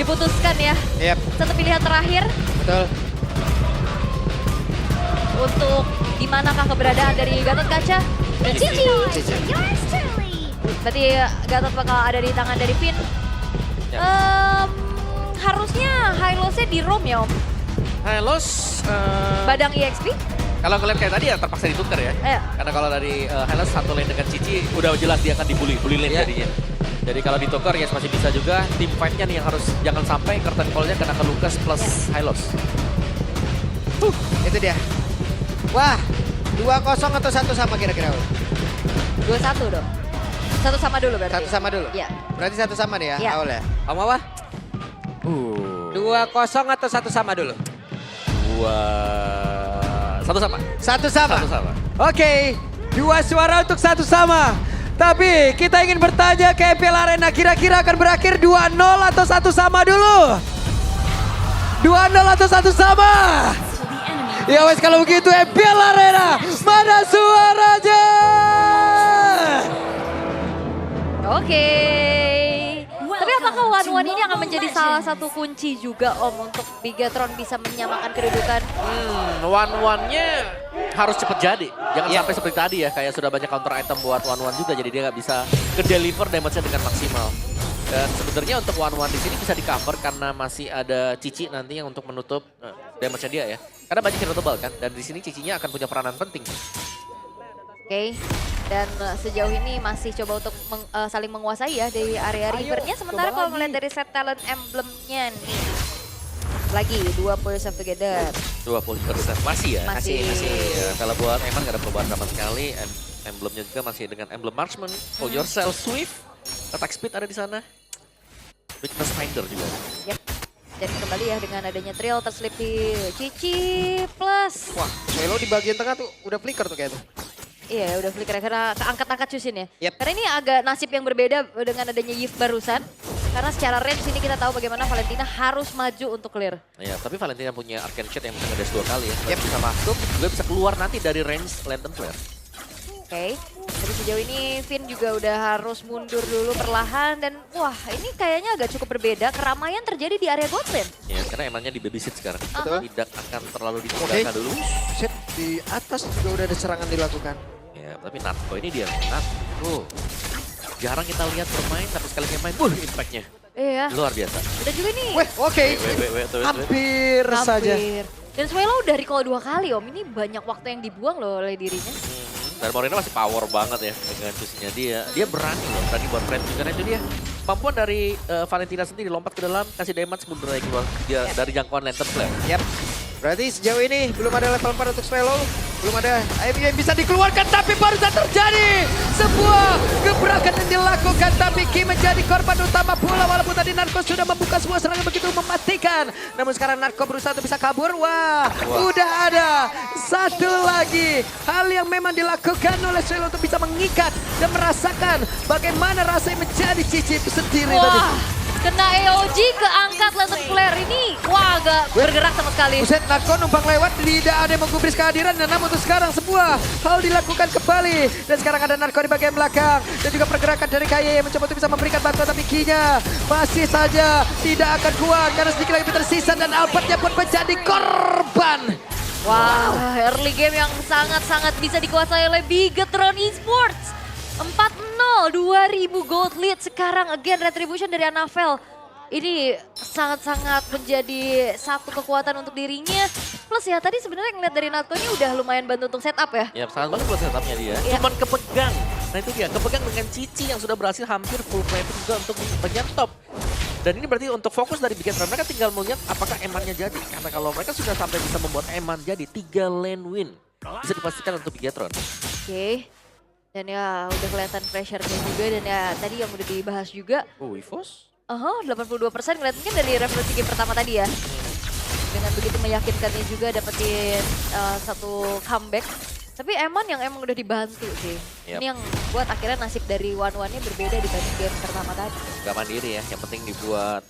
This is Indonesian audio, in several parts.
diputuskan ya. Yep, Satu pilihan terakhir betul. untuk di manakah keberadaan dari Gatot Kaca dan Cici. Cici. Berarti Gatot bakal ada di tangan dari Finn. Harusnya high loss-nya di roam ya Om. Hylos, Badang EXP. kalau ngeliat kayak tadi ya terpaksa ditukar ya. Iya. Karena kalau dari Hylos satu lane dengan Cici udah jelas dia akan bully lane Iya. jadinya. Jadi kalau ditukar ya masih bisa juga. Team fight-nya nih yang harus jangan sampai curtain call-nya kena ke Lucas plus Hylos. Itu dia. Wah, 2-0 atau 1 sama kira-kira? 2-1 dong. Satu sama dulu berarti. 1 sama dulu? Iya. Berarti 1 sama nih ya, Iya. awal ya? Kamu apa? 2-0 atau 1 sama dulu? Satu sama. 1 sama? Satu sama. Oke, 2 suara untuk 1 sama. Tapi kita ingin bertanya ke EPL Arena, kira-kira akan berakhir 2-0 atau 1 sama dulu? 2-0 atau 1 sama? Ya wes kalau begitu EPL Arena, mana suaranya? Oke. Tapi apakah one-one ini akan menjadi salah satu kunci juga Om untuk Bigatron bisa menyamakan kedudukan? One-one-nya harus cepet jadi. Jangan sampai seperti tadi ya, kayak sudah banyak counter item buat one-one juga, jadi dia nggak bisa ke-deliver damage-nya dengan maksimal. Dan sebenarnya untuk one-one di sini bisa di-cover karena masih ada Cici nanti yang untuk menutup damage-nya dia ya. Karena banyak hero tebal kan, dan di sini Cicinya akan punya peranan penting. Oke. Dan sejauh ini masih coba untuk saling menguasai ya dari area rivernya. Sementara kalau melihat dari set talent emblemnya nih. Lagi 2 Persev Together. 20% masih ya? Masih. Ya, kalau buat Eman nggak ada perubahan sama sekali. Emblemnya juga masih dengan emblem Marksman, Hold Yourself, Swift, Attack Speed ada di sana. Weakness Finder juga. Yep. Dan kembali ya dengan adanya trail terselip di Cici plus. Wah, Swelo di bagian tengah tuh udah flicker tuh kayak tuh. Iya udah flicker karena keangkat-angkat Chusin ya. Yep. Karena ini agak nasib yang berbeda dengan adanya Yif barusan. Karena secara range ini kita tahu bagaimana Valentina harus maju untuk clear. Ya, tapi Valentina punya Arcane Shot yang bisa ngedash 2 kali ya. Yep. Bisa masuk, juga bisa keluar nanti dari range Lantern Flare. Oke, jadi sejauh ini Finn juga udah harus mundur dulu perlahan dan wah ini kayaknya agak cukup berbeda. Keramaian terjadi di area bot lane. Ya, karena Emannya di babysit sekarang. Betul. Tidak akan terlalu ditodaka dulu. Set di atas juga udah ada serangan dilakukan. Ya, tapi Natko ini dia. Natko. Jarang kita lihat bermain, tapi sekali main, impact-nya. Iya, Luar biasa. udah juga nih. Weh, oke. Wait. Hampir saja. Hampir. Dan Swelo udah recall 2 kali Om, ini banyak waktu yang dibuang loh oleh dirinya. Dan Moreno masih power banget ya dengan chusinya dia. Dia berani loh, berani buat friend juga. Nah itu dia. Kemampuan dari Valentina sendiri lompat ke dalam, kasih damage mundur lagi keluar dia dari jangkauan Lantern Flare. Yap. Berarti sejauh ini belum ada level 4 untuk Swelo. Belum ada item yang bisa dikeluarkan, tapi baru saja terjadi sebuah gebrakan yang dilakukan. Tapi Ki menjadi korban utama pula, walaupun tadi Narko sudah membuka sebuah serangan begitu mematikan. Namun sekarang Narko berusaha untuk bisa kabur. Wah, udah ada satu lagi hal yang memang dilakukan oleh Swelo untuk bisa mengikat dan merasakan bagaimana rasanya menjadi Cici itu sendiri tadi. Wah, kena AOG keangkat Lantern Flare ini. Wah, agak bergerak sama sekali. Buset, Narko numpang lewat, tidak ada yang menggubris kehadiran. Dan namun untuk sekarang sebuah hal dilakukan kembali. Dan sekarang ada Narko di bagian belakang. Dan juga pergerakan dari Kaye yang mencoba untuk bisa memberikan bantuan. Tapi Kinya masih saja tidak akan kuat. Karena sedikit lagi tersisa dan Albertnya pun menjadi korban. Wow, early game yang sangat-sangat bisa dikuasai oleh Bigatron Esports. 4-0, 2000 gold lead sekarang again retribution dari Anavel. Ini sangat-sangat menjadi satu kekuatan untuk dirinya. Plus ya tadi sebenarnya ngeliat dari Natko ini udah lumayan bantu untuk setup ya. Ya sangat bagus buat setupnya dia. Iya. Cuman kepegang. Nah itu dia, kepegang dengan Cici yang sudah berhasil hampir full play juga untuk bagian top. Dan ini berarti untuk fokus dari Bigatron, mereka tinggal melihat apakah Emannya jadi. Karena kalau mereka sudah sampai bisa membuat Eman jadi 3 lane win. Bisa dipastikan untuk Bigatron. Oke. Dan ya udah kelihatan pressure-nya juga dan ya tadi yang udah dibahas juga. Oh, Wivos? 82% ngeliat mungkin dari referensi game pertama tadi ya. Dengan begitu meyakinkannya juga dapetin satu comeback. Tapi Eman yang emang udah dibantu sih. Yap. Ini yang buat akhirnya nasib dari one-one-nya berbeda dibanding game pertama tadi. Gak mandiri ya, yang penting dibuat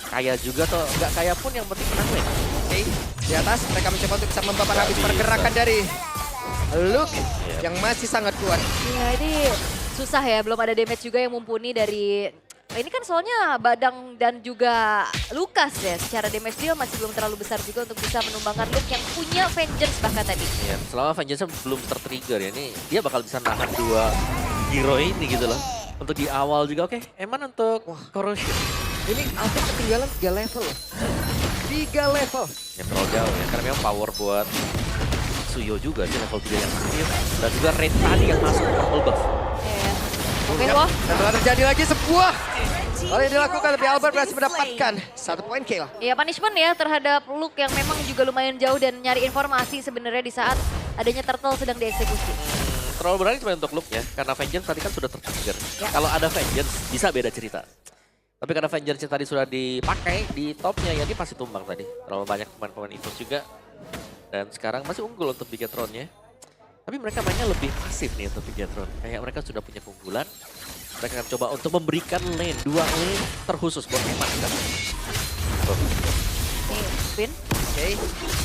kaya juga atau nggak kaya pun yang penting menang win. Oke, di atas mereka mencoba untuk bisa membabat habis pergerakan dari Luke yang masih sangat kuat. Ya ini susah ya, belum ada damage juga yang mumpuni dari Ini kan soalnya Badang dan juga Lukas ya, secara damage deal masih belum terlalu besar juga untuk bisa menumbangkan Luke yang punya Vengeance bahkan tadi. Iya, selama Vengeance belum tertrigger ya, ini dia bakal bisa nahan dua hero ini gitu loh. Untuk di awal juga oke, Eman untuk Corrosion. Ini Albert ketinggalan 3 level loh. 3 level. Ya terlalu jauh ya, karena memang power buat Suyo juga sih level 3 yang aktif. Dan juga Raid tadi yang masuk purple buff. Iya. Oke, wah. Dan telah terjadi lagi sebuah hal yang dilakukan, tapi Albert berhasil mendapatkan 1 poin kill. Ya punishment ya terhadap Luke yang memang juga lumayan jauh dan nyari informasi sebenarnya di saat adanya turtle sedang dieksekusi. Terlalu berani cuma untuk Luke ya, karena Vengeance tadi kan sudah tertrigger. Ya. Kalau ada Vengeance bisa beda cerita. Tapi karena Vengeance tadi sudah dipakai di topnya ya dia pasti tumbang tadi. Terlalu banyak pemain-pemain EVOS juga. Dan sekarang masih unggul untuk Bigetron-nya. Tapi mereka mainnya lebih pasif nih untuk Bigetron. Kayak mereka sudah punya keunggulan. Mereka akan coba untuk memberikan lane, 2 lane terkhusus buat Eman kan. Nih, Spin. Oke,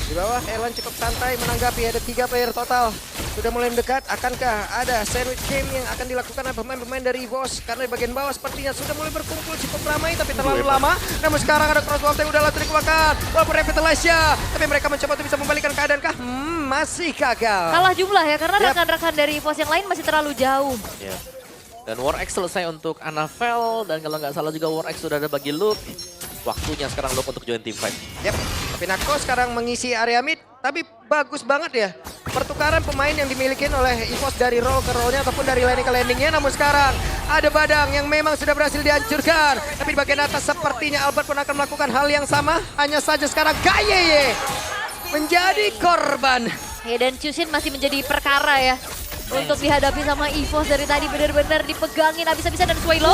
di bawah Erlan cukup santai menanggapi, ada 3 player total. Sudah mulai mendekat, akankah ada sandwich game yang akan dilakukan oleh pemain-pemain dari EVOS? Karena di bagian bawah sepertinya sudah mulai berkumpul cukup ramai, tapi terlalu lama. Namun sekarang ada crossbow yang udah langsung dikeluarkan. Walaupun Revitalize ya, tapi mereka mencoba untuk bisa membalikkan keadaan kah? Masih gagal. Kalah jumlah ya, karena Yap. rekan-rekan dari EVOS yang lain masih terlalu jauh. Ya. Dan War X selesai untuk Annabelle. Dan kalau nggak salah juga War X sudah ada bagi Luke. Waktunya sekarang Luke untuk join team fight. Yap, tapi Nako sekarang mengisi area mid, tapi bagus banget ya. Pertukaran pemain yang dimiliki oleh EVOS dari roll ke rollnya ataupun dari landing ke landingnya. Namun sekarang ada Badang yang memang sudah berhasil dihancurkan. Tapi di bagian atas sepertinya Albert pun akan melakukan hal yang sama. Hanya saja sekarang Gayeye menjadi korban. Ya dan Chusin masih menjadi perkara ya. Untuk dihadapi sama EVOS dari tadi benar-benar dipegangin habis-habisan dan Swaylo.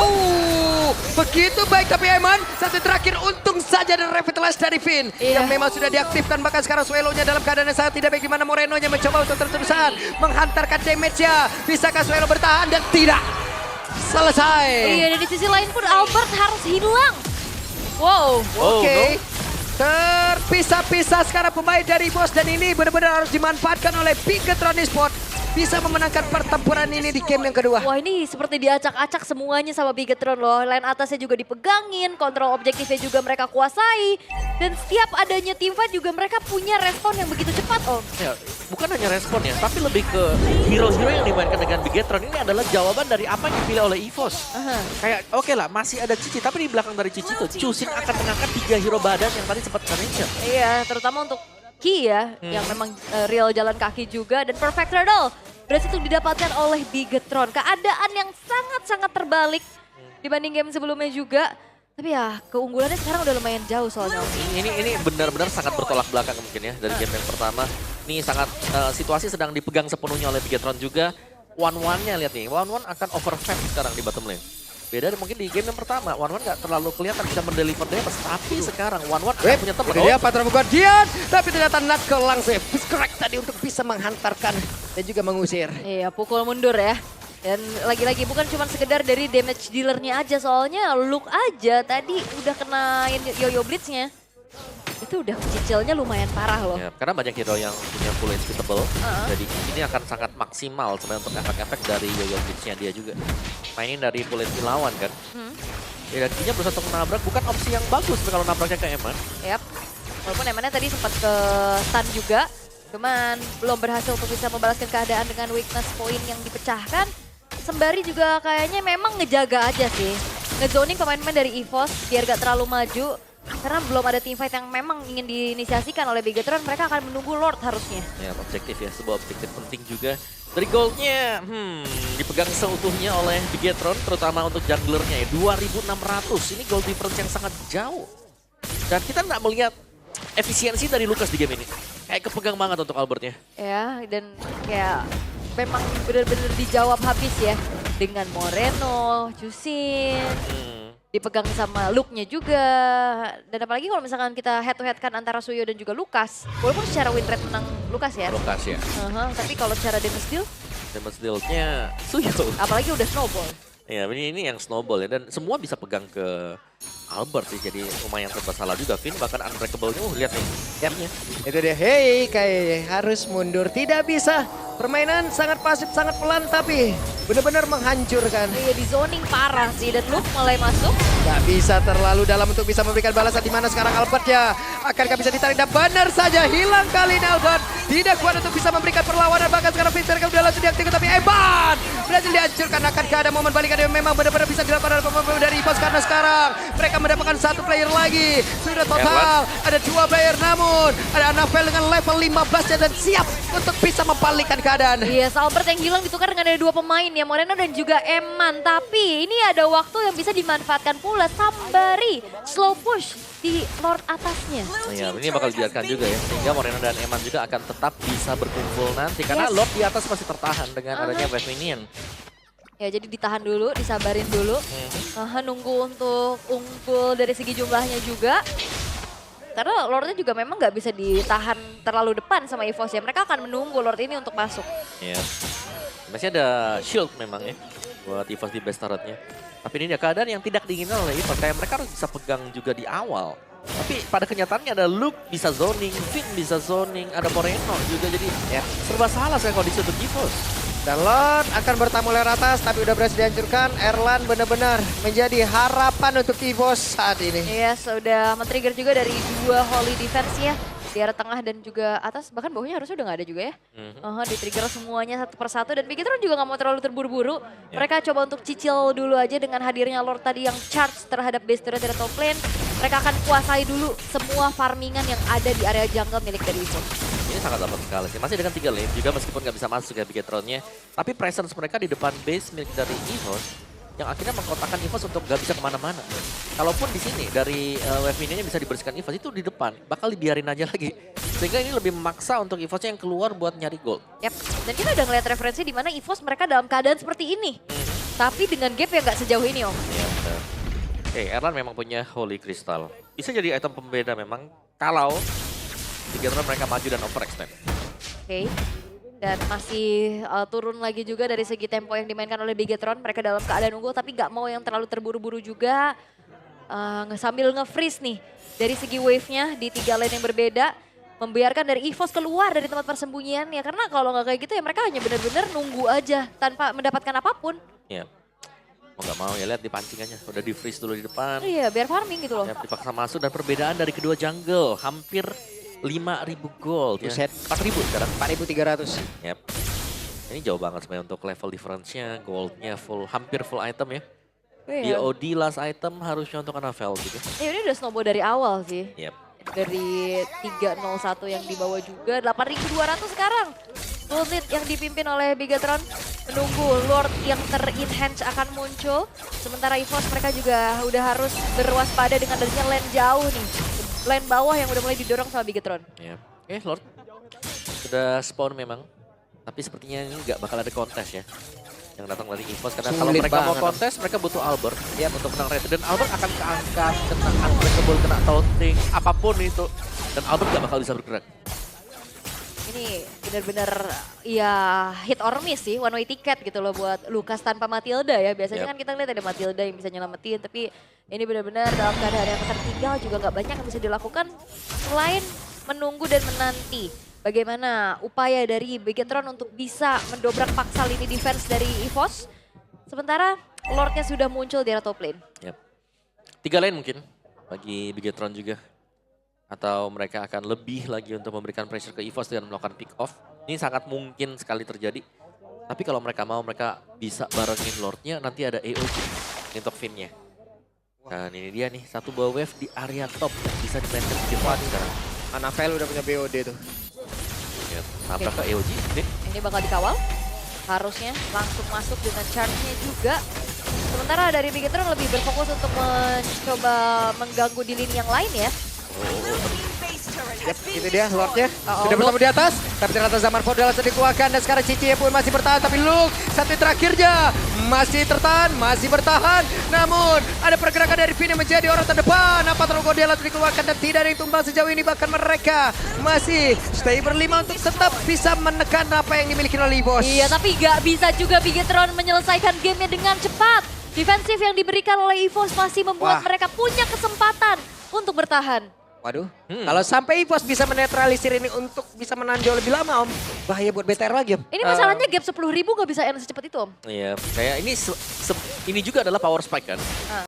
Begitu baik tapi Eman, satu terakhir untung saja dan Revitalize dari Finn. Iya. Yang memang sudah diaktifkan, bahkan sekarang Swaylo-nya dalam keadaan yang sangat tidak baik, di mana Moreno-nya mencoba untuk terus-terusan menghantarkan damage-nya. Bisakah Swaylo bertahan dan tidak selesai. Iya, dan di sisi lain pun Albert harus hilang. Wow. Oke. Terpisah-pisah sekarang pemain dari EVOS, dan ini benar-benar harus dimanfaatkan oleh Bigetron Esports. Bisa memenangkan pertempuran ini di game yang kedua. Wah, ini seperti diacak-acak semuanya sama Bigetron loh. Line atasnya juga dipegangin, kontrol objektifnya juga mereka kuasai. Dan setiap adanya teamfight juga mereka punya respon yang begitu cepat, Om. Ya, bukan hanya respon ya, tapi lebih ke hero-hero yang dimainkan dengan Bigetron. Ini adalah jawaban dari apa yang dipilih oleh EVOS. Kayak oke lah, masih ada Cici, tapi di belakang dari Cici tuh Chusin akan mengangkat 3 hero badan yang tadi sempat mention. Iya, terutama untuk Ki ya, yang memang real jalan kaki juga. Dan Perfect Turtle berhasil itu didapatkan oleh Bigetron. Keadaan yang sangat-sangat terbalik dibanding game sebelumnya juga. Tapi ya keunggulannya sekarang udah lumayan jauh soalnya. Ini benar-benar sangat bertolak belakang mungkin ya dari game yang pertama. Ini sangat situasi sedang dipegang sepenuhnya oleh Bigetron juga. One-one-nya lihat nih, One-one akan overfed sekarang di bottom lane. Beda mungkin di game yang pertama, One-one nggak terlalu kelihatan bisa mendeliver damage. Tapi sekarang One-one akan punya teman. Dia Patra Guardian, tapi ternyata Nako langsung correct tadi untuk bisa menghantarkan dan juga mengusir. Iya, pukul mundur ya. Dan lagi-lagi bukan cuma sekedar dari damage dealernya aja, soalnya Luke aja tadi udah kenain Yoyo Blitznya. Itu udah cicilnya lumayan parah loh. Ya, karena banyak hero yang punya full inevitable, jadi ini akan sangat maksimal sebenarnya untuk efek-efek dari Yoyo Blitz-nya dia juga. Mainin dari full inevitable lawan kan. Ya, dan berusaha untuk menabrak bukan opsi yang bagus kalau nabraknya ke Eman. Yap, walaupun Emannya tadi sempat ke stun juga, cuman belum berhasil untuk bisa membalaskan keadaan dengan weakness point yang dipecahkan. Sembari juga kayaknya memang ngejaga aja sih. Ngezoning pemain-pemain dari EVOS biar gak terlalu maju. Karena belum ada teamfight yang memang ingin diinisiasikan oleh Bigetron, mereka akan menunggu Lord harusnya. Ya, objektif ya, sebuah objektif penting juga. Dari goldnya, dipegang seutuhnya oleh Bigetron, terutama untuk junglernya ya, 2.600. Ini gold difference yang sangat jauh. Dan kita nggak melihat efisiensi dari Lukas di game ini. Kayak kepegang banget untuk Albertnya. Ya, dan kayak memang benar-benar dijawab habis ya. Dengan Moreno, Chusin. Dipegang sama Luke-nya juga. Dan apalagi kalau misalkan kita head to head kan antara Suyo dan juga Lukas. Walaupun secara win rate menang Lukas ya. Lukas ya. Tapi kalau secara damage deal, Damage deal-nya Suyo. apalagi udah snowball. Ya, ini yang snowball ya. Dan semua bisa pegang ke Albert sih. Jadi lumayan serba salah juga. Finn bahkan unbreakable-nya, lihat nih. Yap, itu dia. Hey, kayak harus mundur. Tidak bisa. Permainan sangat pasif, sangat pelan, tapi benar-benar menghancurkan. Iya, di zoning parah sih. Dan Luke mulai masuk. Gak bisa terlalu dalam untuk bisa memberikan balasan di mana sekarang Albert ya. Akankah bisa ditarik dan benar saja hilang kali ini Albert. Tidak kuat untuk bisa memberikan perlawanan, bahkan sekarang Fisher udah langsung diaktifkan, tapi Evan berhasil dihancurkan. Akankah ada momen balikan yang memang benar-benar bisa dilakukan oleh pemain dari EVOS, karena sekarang mereka mendapatkan satu player lagi. Sudah total ada 2 player, namun ada Anavel dengan level 15 dan siap untuk bisa membalikkan keadaan. Iya, Albert yang hilang ditukar dengan ada 2 pemain ya, Moreno dan juga Eman. Tapi ini ada waktu yang bisa dimanfaatkan pula. Sambari slow push di Lord atasnya. Iya, ini bakal dibiarkan juga ya. Sehingga Moreno dan Eman juga akan tetap bisa berkumpul nanti. Karena Lord di atas masih tertahan dengan adanya Wave Minion. Ya, jadi ditahan dulu, disabarin dulu. Nunggu untuk unggul dari segi jumlahnya juga. Karena Lordnya juga memang nggak bisa ditahan terlalu depan sama EVOS ya. Mereka akan menunggu Lord ini untuk masuk. Iya. Masih ada shield memang ya buat EVOS di base turretnya. Tapi ini ada keadaan yang tidak diinginkan oleh EVOS. Kayak mereka harus bisa pegang juga di awal. Tapi pada kenyataannya ada Luke bisa zoning, Finn bisa zoning, ada Moreno juga. Jadi ya serba salah saya kondisi untuk EVOS. Dan Lord akan bertamu lewat atas, tapi udah berhasil dihancurkan. Erlan benar-benar menjadi harapan untuk EVOS saat ini. Iya, sudah men-trigger juga dari 2 Holy Defense ya. Di arah tengah dan juga atas, bahkan bawahnya harusnya udah nggak ada juga ya. Di-trigger semuanya satu persatu, dan Bigetron juga nggak mau terlalu terburu-buru. Mereka coba untuk cicil dulu aja dengan hadirnya Lord tadi yang charge terhadap base turret dari top lane. Mereka akan kuasai dulu semua farmingan yang ada di area jungle milik dari EVOS. Ini sangat dapat sekali sih. Masih dengan 3 lane juga meskipun nggak bisa masuk ya Bigetronnya. Tapi presence mereka di depan base milik dari EVOS yang akhirnya mengkotakkan EVOS untuk nggak bisa kemana-mana. Kalaupun di sini dari wave minionnya bisa dibersihkan EVOS, itu di depan bakal dibiarin aja lagi. Sehingga ini lebih memaksa untuk EVOS yang keluar buat nyari gold. Yap, dan kita udah ngeliat referensi di mana EVOS mereka dalam keadaan seperti ini. Tapi dengan gap yang nggak sejauh ini Om. Iya benar. Oke, Erlan memang punya Holy Crystal. Bisa jadi item pembeda memang kalau Bigetron mereka maju dan overextend. Oke. Dan masih turun lagi juga dari segi tempo yang dimainkan oleh Bigetron. Mereka dalam keadaan unggul tapi nggak mau yang terlalu terburu-buru juga. Sambil nge-freeze nih dari segi wave-nya di 3 lane yang berbeda. Membiarkan dari EVOS keluar dari tempat persembunyian ya. Karena kalau nggak kayak gitu ya mereka hanya benar-benar nunggu aja tanpa mendapatkan apapun. Iya. Mau nggak mau ya lihat di pancingannya. Udah di-freeze dulu di depan. Iya, biar farming gitu loh. Ya, dipaksa masuk dan perbedaan dari kedua jungle. Hampir 5.000 gold ya. 4.000 sekarang. 4.300. Yep. Ini jauh banget sebenarnya untuk level difference-nya, goldnya full, hampir full item ya. Iya. DOD last item harusnya untuk Anavel gitu. Ya ini udah snowball dari awal sih. Yep. Dari 301 yang dibawa juga, 8.200 sekarang. Gold lead yang dipimpin oleh Bigetron menunggu Lord yang ter-enhance akan muncul. Sementara EVOS mereka juga udah harus berwaspada dengan adanya lane jauh nih. Lane bawah yang udah mulai didorong sama Bigetron. Yep. Oke, Lord sudah spawn memang. Tapi sepertinya ini nggak bakal ada kontes ya. Yang datang dari EVOS. Karena kalau Sulit mereka mau banget. kontes, mereka butuh Albert ya untuk menang rated. Dan Albert akan keangkat, kena unbreakable, kena taunting, apapun itu. Dan Albert nggak bakal bisa bergerak. Ini benar-benar ya hit or miss sih, one way ticket gitu loh buat Lucas tanpa Matilda ya. Biasanya Yep. kan kita lihat ada Matilda yang bisa nyelamatin, tapi ini benar-benar dalam keadaan yang tertinggal juga nggak banyak yang bisa dilakukan selain menunggu dan menanti. Bagaimana upaya dari Bigetron untuk bisa mendobrak paksa lini defense dari EVOS. Sementara Lordnya sudah muncul di arah top lane. Yep. 3 lane mungkin bagi Bigetron juga. Atau mereka akan lebih lagi untuk memberikan pressure ke EVOS dengan melakukan pick off. Ini sangat mungkin sekali terjadi. Tapi kalau mereka mau, mereka bisa barengin Lordnya, nanti ada AOG untuk Finn-nya. Dan ini dia nih, satu buah wave di area top yang bisa dimainkan di depan sekarang. Anavel udah punya BOD tuh. Yep. Nabrak ke AOG, Finn. Ini bakal dikawal. Harusnya langsung masuk dengan charge-nya juga. Sementara dari Bigetron lebih berfokus untuk mencoba mengganggu di lini yang lain ya. Yap, itu dia Lordnya. Oh, Sudah bertemu di atas. Tapi ternyata Zaman Ford langsung dikeluarkan. Dan sekarang Cici pun masih bertahan. Tapi Luke, satu terakhirnya. Masih tertahan, masih bertahan. Namun ada pergerakan dari Finn yang menjadi orang terdepan. Apa terlalu dia langsung dikeluarkan. Dan tidak ada yang tumbang sejauh ini. Bahkan mereka masih stay berlima untuk tetap bisa menekan apa yang dimiliki oleh EVOS. Iya, tapi gak bisa juga Bigetron menyelesaikan gamenya dengan cepat. Defensif yang diberikan oleh EVOS masih membuat Wah. mereka punya kesempatan untuk bertahan. Waduh, kalau sampai EVOS bisa menetralisir ini untuk bisa menahan jauh lebih lama Om. Bahaya buat BTR lagi Om. Ini masalahnya gap 10.000 nggak bisa end secepat itu Om. Iya, kayak ini juga adalah power spike kan.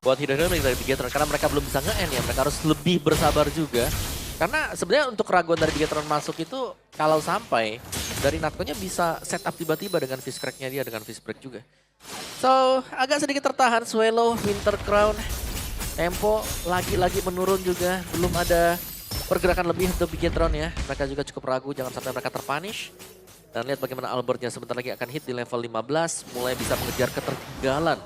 Buat Hidden dari Bigetron karena mereka belum bisa nge-end ya. Mereka harus lebih bersabar juga. Karena sebenarnya untuk keraguan dari Bigetron masuk itu kalau sampai dari Natko-nya bisa setup tiba-tiba dengan Fizz Crack-nya dia dengan Fizz Break juga. So, agak sedikit tertahan Swallow, Winter Crown. Tempo lagi-lagi menurun juga, belum ada pergerakan lebih untuk Bigetron ya. Mereka juga cukup ragu, jangan sampai mereka terpunish. Dan lihat bagaimana Albertnya sebentar lagi akan hit di level 15, mulai bisa mengejar ketertinggalan.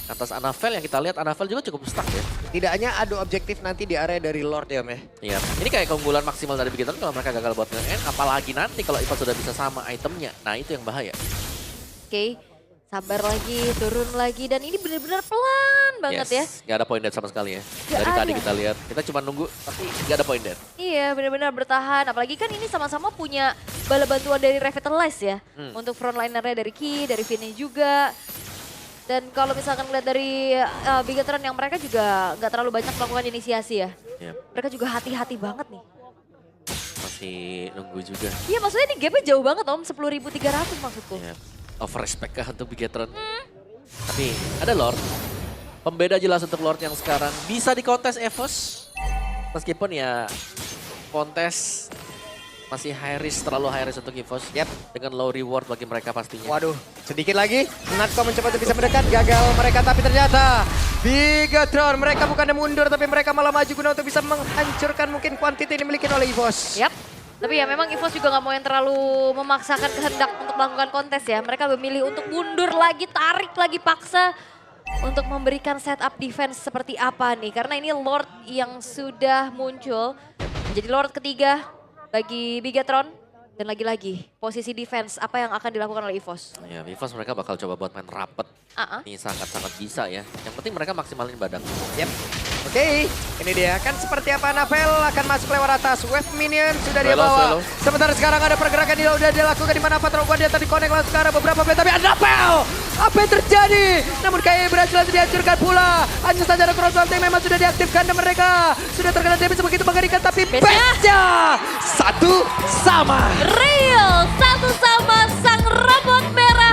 Atas Anavel yang kita lihat, Anavel juga cukup stuck ya. Tidak hanya adu objektif nanti di area dari Lord ya Om ya. Iya, ini kayak keunggulan maksimal dari Bigetron kalau mereka gagal buat nge-end, apalagi nanti kalau EVOS sudah bisa sama itemnya. Nah itu yang bahaya. Oke, sabar lagi, turun lagi. Dan ini benar-benar pelan banget ya. Gak ada point dead sama sekali ya. Gak Dari tadi ada. kita lihat, kita cuma nunggu tapi gak ada point dead. Iya, benar-benar bertahan. Apalagi kan ini sama-sama punya bala bantuan dari Revitalize ya. Untuk frontlinernya dari Ki, dari Vinny juga. Dan kalau misalkan lihat dari Bigetron yang mereka juga nggak terlalu banyak melakukan inisiasi ya. Iya, Mereka juga hati-hati banget nih. masih nunggu juga. Iya maksudnya ini gapnya jauh banget Om, 10.300 maksudku. Ya, over respect kah untuk Bigetron? Tapi ada Lord. Pembeda jelas untuk Lord yang sekarang bisa dikontes EVOS. Meskipun ya kontes masih high risk, terlalu high risk untuk EVOS. Dengan low reward bagi mereka pastinya. Waduh, sedikit lagi. Natko mencoba untuk bisa mendekat, gagal mereka. Tapi ternyata Bigetron, mereka bukannya mundur, tapi mereka malah maju guna untuk bisa menghancurkan mungkin quantity yang dimiliki oleh EVOS. Tapi ya memang EVOS juga nggak mau yang terlalu memaksakan kehendak untuk melakukan kontes ya. Mereka memilih untuk mundur lagi, tarik lagi, paksa. Untuk memberikan setup defense seperti apa nih. Karena ini Lord yang sudah muncul. Menjadi Lord ketiga bagi Bigetron. Dan lagi-lagi posisi defense apa yang akan dilakukan oleh EVOS. Ya, EVOS mereka bakal coba buat main rapet. Ini sangat-sangat bisa ya. Yang penting mereka maksimalin badan. Oke, ini dia. Kan seperti apa Anavel akan masuk lewat atas. Wave minion sudah dia Swallow, bawa. Swallow. Sementara sekarang ada pergerakan yang sudah dilakukan di mana Patrogon dia tadi connect langsung ke arah beberapa play. Tapi Anavel! Apa yang terjadi? Namun kayak berhasil dihancurkan pula. Hanya saja ada cross yang memang sudah diaktifkan dan mereka sudah terkena damage begitu mengerikan. Tapi patch-nya 1 sama. Real, 1 sama sang robot merah